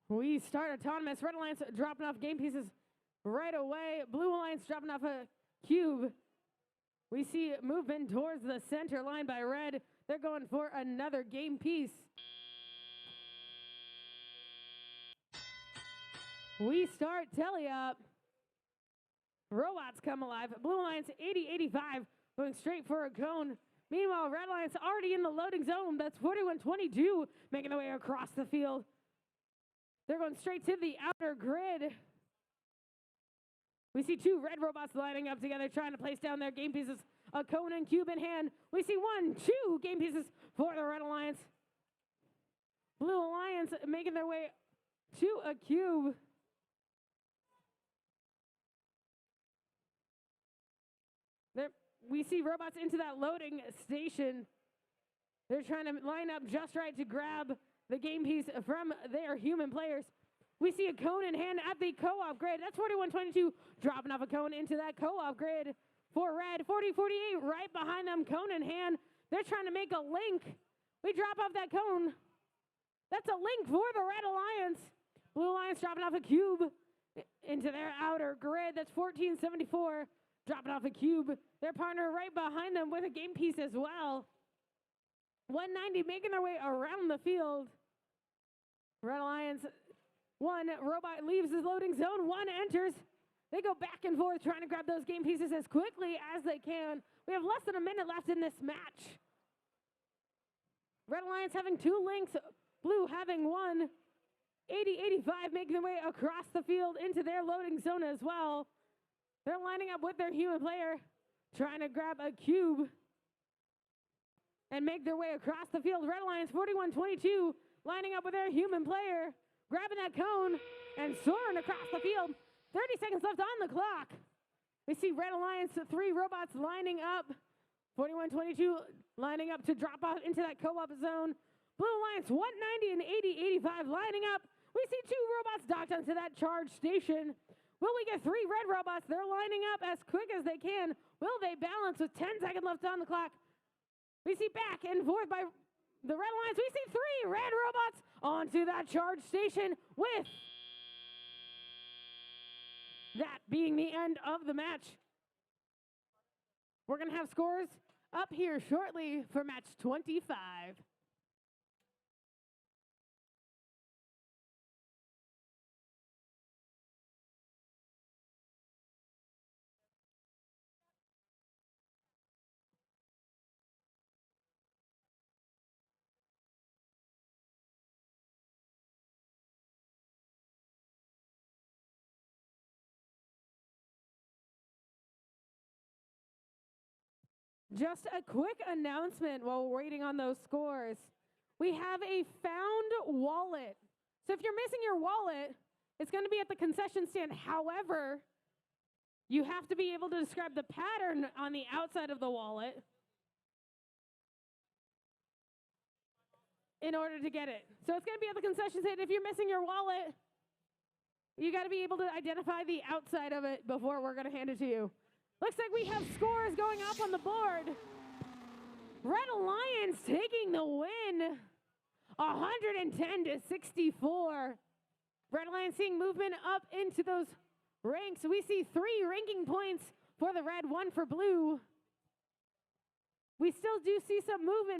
We start autonomous. Red Alliance dropping off game pieces right away. Blue Alliance dropping off a cube. We see movement towards the center line by Red. They're going for another game piece. We start telly up. Robots come alive. Blue Alliance 80-85 going straight for a cone. Meanwhile, Red Alliance already in the loading zone. That's 41-22 making their way across the field. They're going straight to the outer grid. We see two red robots lining up together, trying to place down their game pieces. A cone and cube in hand. We see 1-2 game pieces for the Red Alliance. Blue Alliance making their way to a cube. We see robots into that loading station. They're trying to line up just right to grab the game piece from their human players. We see a cone in hand at the co-op grid. That's 41-22, dropping off a cone into that co-op grid for Red. 40-48 right behind them, cone in hand. They're trying to make a link. We drop off that cone. That's a link for the Red Alliance. Blue Alliance dropping off a cube into their outer grid. That's 14-74, dropping off a cube. Their partner right behind them with a game piece as well. 190 making their way around the field. Red Alliance, one robot leaves his loading zone, one enters. They go back and forth trying to grab those game pieces as quickly as they can. We have less than a minute left in this match. Red Alliance having two links, Blue having one. 80-85 making their way across the field into their loading zone as well. They're lining up with their human player, trying to grab a cube and make their way across the field. Red Alliance 41-22, lining up with their human player, grabbing that cone and soaring across the field. 30 seconds left on the clock. We see Red Alliance, three robots lining up. 41-22 lining up to drop off into that co-op zone. Blue Alliance 190 and 80-85 lining up. We see two robots docked onto that charge station. Will we get three red robots? They're lining up as quick as they can. Will they balance with 10 seconds left on the clock? We see back and forth by the Red Alliance. We see three red robots onto that charge station, with that being the end of the match. We're going to have scores up here shortly for match 25. Just a quick announcement while we're waiting on those scores. We have a found wallet. So if you're missing your wallet, it's going to be at the concession stand. However, you have to be able to describe the pattern on the outside of the wallet in order to get it. So it's going to be at the concession stand. If you're missing your wallet, you got to be able to identify the outside of it before we're going to hand it to you. Looks like we have scores going up on the board. Red Alliance taking the win, 110-64. Red Alliance seeing movement up into those ranks. We see 3 ranking points for the red, 1 for blue. We still do see some movement.